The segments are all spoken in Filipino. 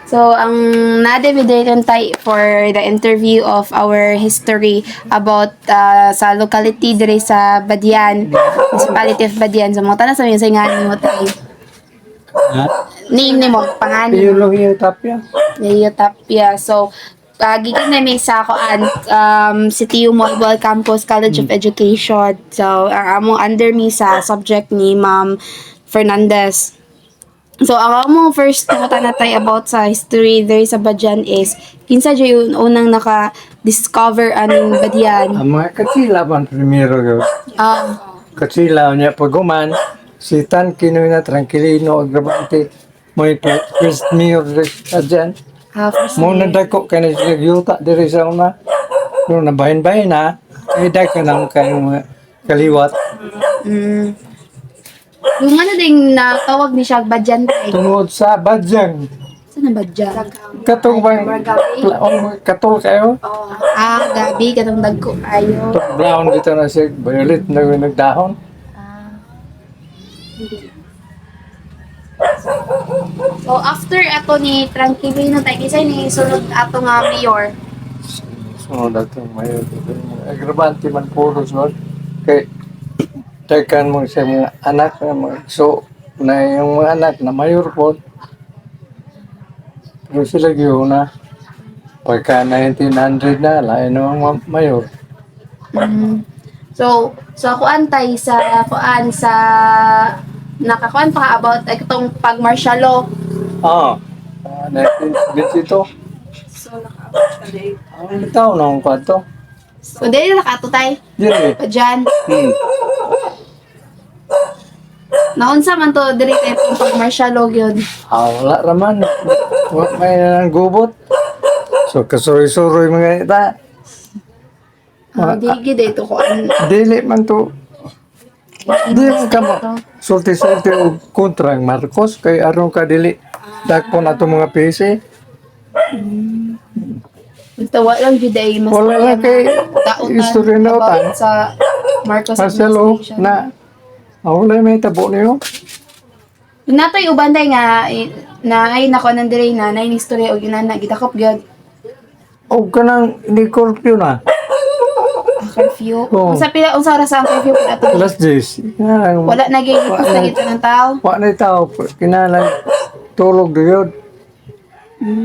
So, ang na-devidated tayo for the interview of our history about sa locality dire sa Badian, municipality of Badian. So, mga tanas sa mga singanin mo tayo. Name ni mo, pangalan mo. Biolohiya Tapia. Leo Tapia. So, gikan na may sa koan City Mobile Campus College of Education. So, among under me sa subject ni Ma'am Fernandez. So, ang mo first nakita na tayo about sa history there sa Badian is kinsa dyan yung unang naka-discover aning Badian. Ang mga katsila man primero yun. Katsila niya paguman. Si Tan Kinoy na Tranquilino Agravante. Mo ito first mayor dyan. First Mo nadako ka na sila yuta diri sa una. Kung nabahin-bahin na. Ay ka lang kayong mga kaliwat. Yung ano ding natawag ni siya Badian tayo. Tungod sa Badyang. Saan ang Badian? Katong bang katol kayo? Gabi, katong dagko ayo. Brown dito na siya. Violet na yung nagdahon. So, after ato ni Tranquilino tayo, kisay ni sunod ato nga mayor. So, datong mayor. Agravante man puro so. Kay tekan mo sa mga anak na mga so na yung mga anak na mayor po. Pero sila na pagka 1900 na lain ng mayor. So ako antay sa nakakuan pa about itong pag martial law. 1972. So nakaabot pa din. Ang taon na akong kwanto. So dili nakato tay. Dili. Pa dyan. Naunsa man to diri kay itong pag martial law gyud. Wala raman. May gubot. So kasuroy-suroy mga ita. Dili gid ito ko Dili man to. Dili man ka mo. Sulti-sulti o kontra ang Marcos kay aron ka dili. Dakpo na to mga PC. Tawa lang jud ay mas Wala lang kay istorya na about utan. sa Marcos Marcelo administration. na wala may tabo niyo. Natoy uban day nga na ay nako nandire na nay istorya og ina na gitakop gyud. O kanang ni curfew na. Curfew. Oo. Unsa oras ang curfew pud ato? Last days. Wala na gyud sa gitna ng tao. Wala na tao. Kinalang tulog doon.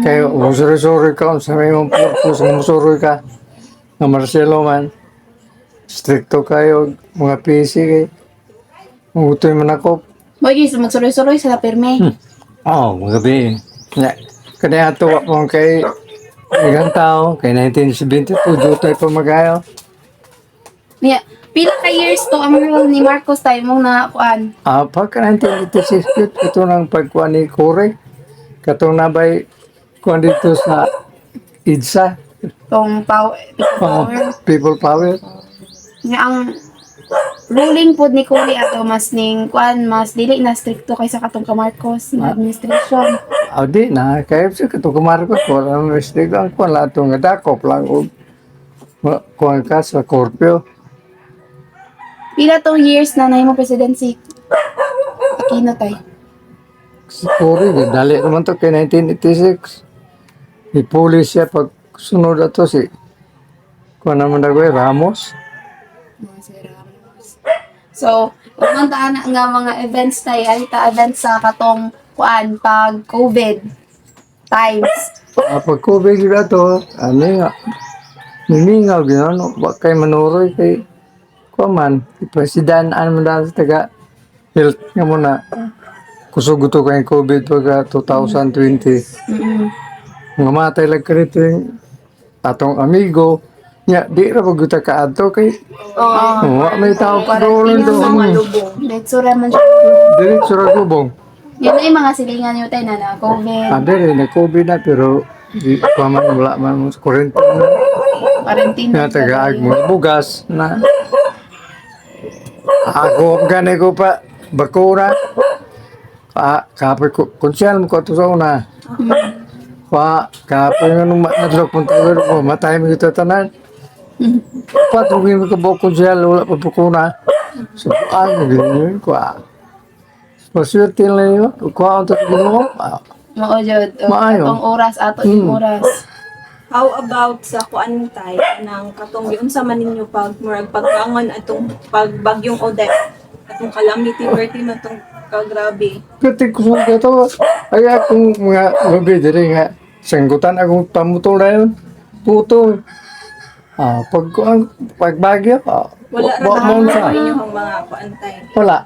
Kaya musuri-suri ka sa may mong purpose. Musuri ka. Na Marcelo man. Stricto kayo. Mga PC kayo. Utoy man ako. Moy gis magsuroy-suroy sa perme. Magabi. Kaya tuwa po kay ilang tao. Kay 1972. Jutay pa magayo. Niya, pila ka years to ang rule ni Marcos tayo mong na kuan. Pagka 1986, ito ng pagkuhan ni Kore. Katong nabay kuhan dito sa IDSA. Tong power. People Power. Nga ang ruling pod ni Cory ato mas ning kuan mas dili na stricto kaysa katong ka Marcos na administration. Di na. Kaya siya katong kumarkot. Wala nang restrict ang kuhan. Lahat nga dakop lang. Kuhan ka sa Corpio. Pila tong years na nay mo presidency? Aquino tay. Si Kore, dali naman to kay 1986. Ipulis siya pag sunod na to si kuhan naman na Ramos. So, pumuntaan na nga mga events tayo, alita events sa katong kuan pag COVID times. Pag COVID na to, ano nga, niningaw gano'n, wak kay manuroy kay kuman, president, ano mo dahil sa taga health nga muna, kusuguto kay COVID pagka 2020. Nga matay lang ka rito yung atong amigo, nga, di ra pag ka ato kay, may tao pa doon doon. Diretso raman siya. Diretso ra gubong. Yun na yung mga silingan nyo tayo na COVID. Dili, na COVID na, pero Di pa man, wala man sa kurente na. Quarantine. Nga taga mo bugas na. Ako gani ko pa bakura. Kapoy ko konsyal mo ko to sa una. Kapoy nga nung nadlok pong tawag ko, matay mo ito tanan. Tugin mo ka ba konsyal, wala pa bakura. So, ganyan ko Maswerte lang yun. Kuha ang tatagin mo. Mao jud. Maayo. Atong oras ato yung oras. How about sa kuan tay nang katong unsa man ninyo pag murag pagkangon atong pagbagyong Odette atong calamity worthy man tong kagrabe. Katik ko sa to. Ay akong mga gabi diri nga. Sanggutan akong pamutol na yun. Putol. Pagbagyo. Wala ra Mo na sa. inyo ang mga kuan tay. Wala.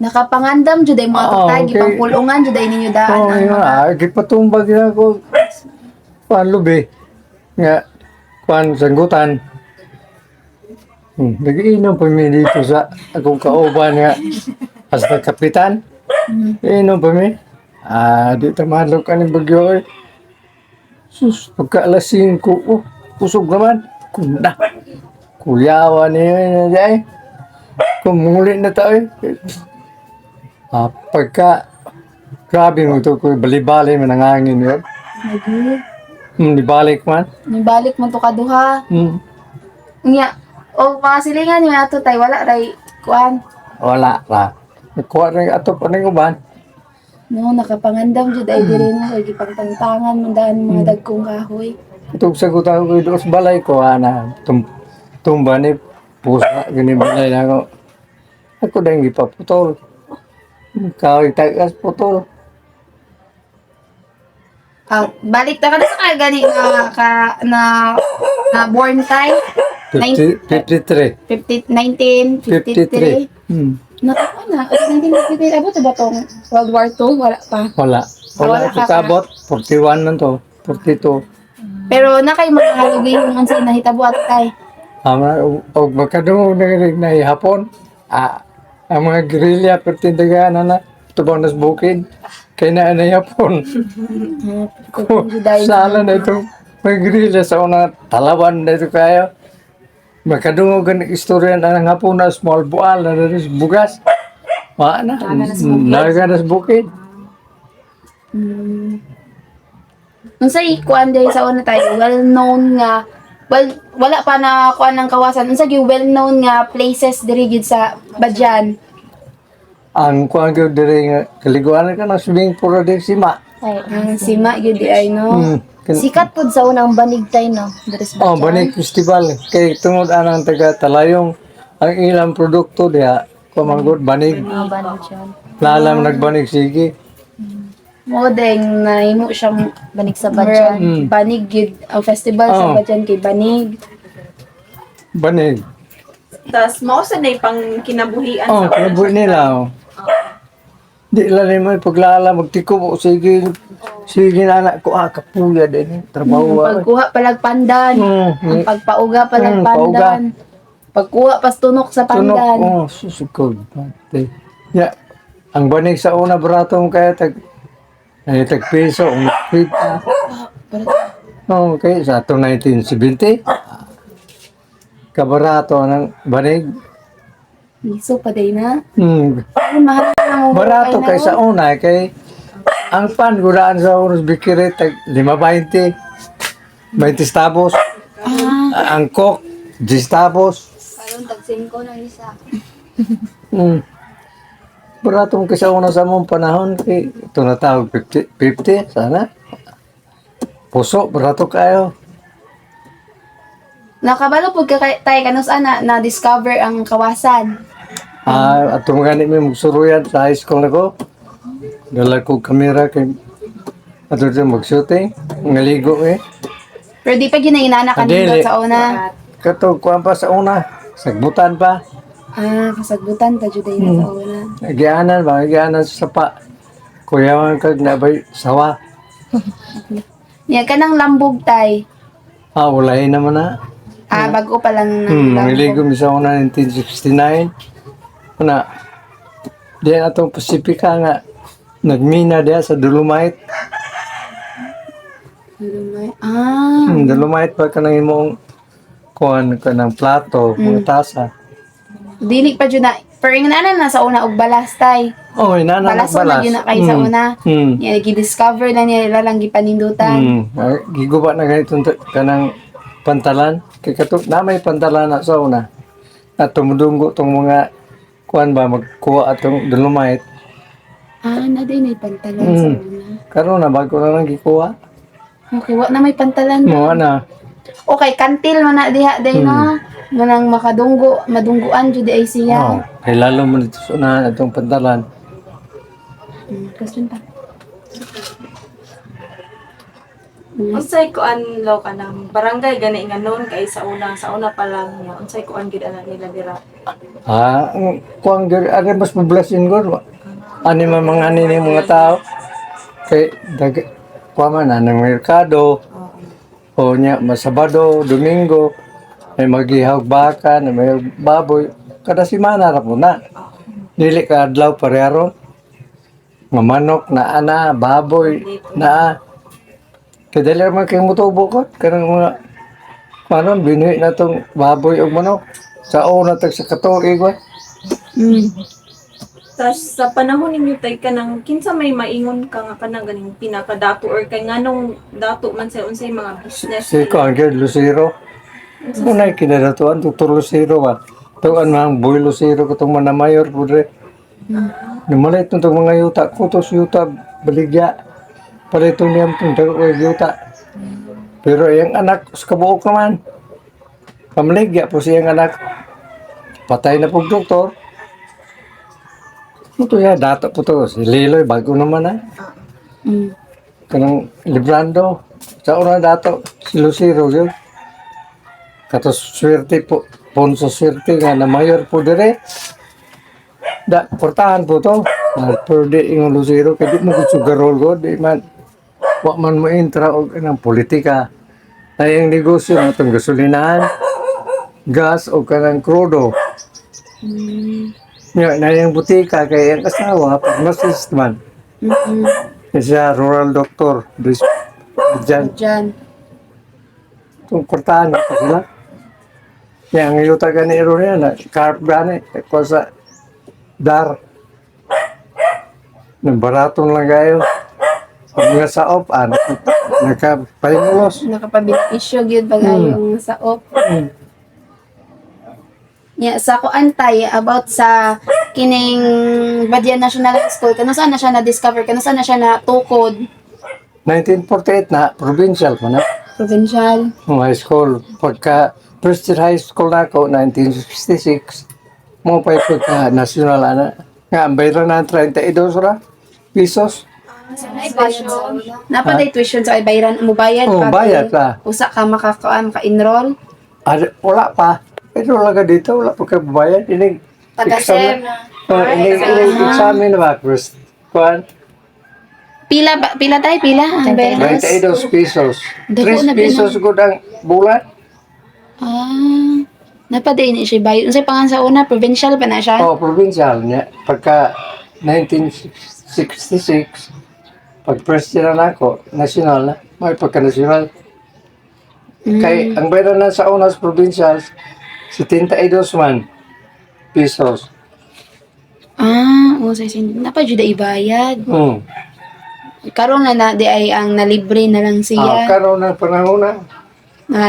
Nakapangandam jud ay mga Oo, tutay okay. gipangpulungan jud ay ninyo daan Oo, ang yun. mga Gipatumbag na ako. Lubi. Nga. Kuan sanggutan. Nag-iinom pa mi dito sa akong kauban nga. Hasta kapitan. Iinom pa mi. Di tamadlok ka ni bagyo eh. Sus, pagkaalasing ko. Pusog naman. Kunda. Kuyawa niya yun eh. Kumuli na tayo eh. Pagka grabe mo ito, bali-bali man ang hangin yun. Nibalik man. nibalik man to kaduha. Hmm. Nya, o mga silingan niyo ato tay wala ray kuan. Wala ra. Nakuha rin ato pa ng uban. No, nakapangandam jud ay diri na kay gipangtantangan man daan mga dagkong kahoy. Itong sagutan ko doon sa balay ko, tumba ni pusa, gani balay na ako. Ako dahil ipaputol. Kaway tagas putol. Balik ta kada sa gani na born tay 53. 1953. Natapa na. 1953 abot ba tong World War II wala pa. Wala. Wala Wala ito ka. kabot. 41 na to. 42. Pero na kay mga halugay yung ansay nahitabo at tay. O magkadungog na hapon. Ang mga guerrilla pertindagaan na tubang nas bukid. Kaya na hapon. Sala na ito. Mga guerrilla sa una talawan na ito kayo. Magkadungog ang istorya na ng hapon na small bual na rin bugas. Maana. Naga nas bukid. Unsay kuan diri sa una tayo well known nga wala pa na kuan ng kawasan unsa gyud well known nga places diri gid sa Badyan. Ang kuhan ko diri nga kaliguan ka ng swimming pool din sima. Sima gyud di ay no. Sikat pud sa unang banig tay no. Diri sa Banig festival. Kay tungod anang taga Talayong ang ilang produkto diha kumanggod banig. banig siya. Lalam nagbanig sige. Modeng nahimo siyang Banig sa Badyan. Banig gyud ang festival sa Oh. Badyan kay banig. Banig. Tas mao sa nay pang kinabuhian sa Kinabuhi nila. Di lang naman paglala magtiko mo sige. Sige na anak ko kapuya din trabaho. Pagkuha palag pandan. Ang pagpauga palag pandan. Pagkuha pas tunok sa Tunok pandan. susukod. Ya, ang banig sa una barato mo kaya tag piso, okay, sa 1970. Kabarato ng banig. Iso pa day na. Ay, Mahal na mo. barato kay sa una, kay ang pan, gudaan sa oras bikiri, tag 5.20. 20 stabos. Ang coke, 10 stabos. Karon tag 5 na isa. Barato mo kasi una sa mong panahon, kay ito na tawag 50, sana. Puso, barato kayo. Nakabalo pud ka tayo kanus ana na discover ang kawasan. At tumagani may magsuruyan sa high school ako. Dala ko kamera kay ato dyan mag-shooting. Ngaligo eh. Pero di pa ginainana kanina Dili. sa una. Kato, kuhan pa sa una. Sagbutan pa. Kasagbutan pa jud na sa una. Nagyanan sa sapa. Kuyawan kag nabay sawa. Yan ka ng lambog tay. Walain naman na. Bago pa lang ng Nangiligo mi sa una 1969. Una, diyan atong Pasifika nga nagmina diya sa Dolomite. Dolomite pa ka nang imong kuan ka ng plato, mga tasa. Dili pa dyan na, pero yung nanan na sa una og balas tay. Oh, inana Balas na balas. yun na kayo sa una. Yan, gi-discover na nila lang gipanindutan. Giguba na ganito kanang pantalan. Kay kato na may pantalan na sa una. At tumudunggo tong mga kuan ba magkuha atong dolomite. Na din may pantalan sa una. Karon na bago na lang gikuha. Okay, wa na may pantalan. Mo na. Okay, kantil man na diha day no. Manang makadunggo, madungguan jud ay siya. Oh, kay lalo mo dito sa unahan atong pantalan. Question pa. Unsay kuan law ka ng barangay gani nga noon kay sa una pa lang niya. Unsay kuan gid ana nila dira. Kuang agad mas mablasin ko. Ani man mga ani ni mga tao. Kay kuha man na ng merkado. O nya masabado, domingo. May maghihawag baka, na may baboy. Kada simana ra po na. Dili ka adlaw pareharon. Nga manok na ana, baboy na. Kaya dali man kayong mutubo ko. Kanang mga panon, binuhi na tong baboy o manok. Sa una tag sa katuig ba? Tas sa panahon ninyo tay kanang kinsa may maingon ka nga kanang ganing pinakadato or kay nganong dato man sa unsay mga business. Si Conquer Lucero. Unay kinadatuan, Dr. Lucero ba? Tuan mga boy Lucero katong manamayor po rin. Namalit nung itong mga yuta, kutos yuta, baligya. Palitong niyam itong tagoy yuta. Pero yung anak, sa kabuok naman. Pamaligya po siyang anak. Patay na po doktor. Ito ya, dato po to. Si Liloy, bago naman na. Kanang Librando. Sa una dato, si Lucero yun. Katos swerte po, ponso swerte nga na mayor po dire. Portahan po to. Per di yung Lucero, kaya di mo kutsugarol ko, di man. Wa man mo intra o ng politika. Ay ang negosyo ng itong gasolinahan, gas o kanang krudo. Na yung butika, kaya yung asawa, pharmacist man. Siya rural doctor, dyan. Itong portahan pa sila. Yang yuta gani iro niya na carp gani ko sa dar. Baraton lang kayo. Pag nga sa op, nakapahimulos. Nakapabenepisyo gyud bagayong sa op. Sa kuantay about sa kining Badyan National High School, kano saan na siya na-discover, kano saan na siya natukod? 1948 na, provincial pa na. Provincial. High school. Pagka first year high school na ako, 1966, mo pa ito ka national ana. Nga, ang bayran na 32 ra pesos. Napaday tuition sa bayran mo bayad Oh, bayad pa. Usa ka maka-enroll. Wala pa. Pero wala ka dito, wala pa ka bayad. Inig Taga-SEM. inig examen na ba, first kuan? Pila tay pila ang bayad? 22 pesos. Dako 3 na pesos gud ang bulan. Napaday ni siya bayad. Unsay pangan sa una, provincial pa na siya? Oh, provincial niya. Pagka 1966, pag first year na ako, national na. May pagka-national. Kay, ang bayaran na sa unas provincial, 72 man pesos. Usay sin. Napadyo da ibayad. Hmm. Karon na di ay ang nalibre na lang siya. Karon na panahon na.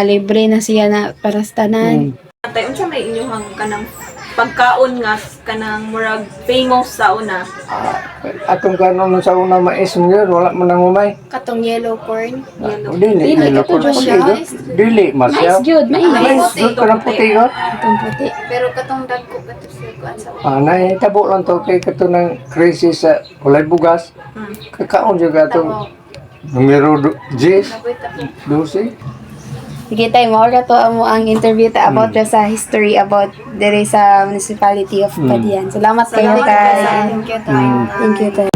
Libre na siya na para sa tanan. Tay unsa may inyong kanang pagkaon nga kanang murag famous sa una. Atong kanon sa una mais ngayon, wala man nang umay. Katong yellow corn. Dili, Dili, ko ito siya. Dili, masya. Mais jud, mais. Mais, jud ka ng puti ko. Katong puti. Pero katong dagko kato sa kuan sa Nahitabo lang to kay kato ng crazy sa ulay bugas. Kakaon juga itong numero 10, 12. Sige tayo, maura to ang interview ta about sa history about dire sa municipality of Badyan. Salamat kayo tayo. Thank you tayo. Thank you tayo.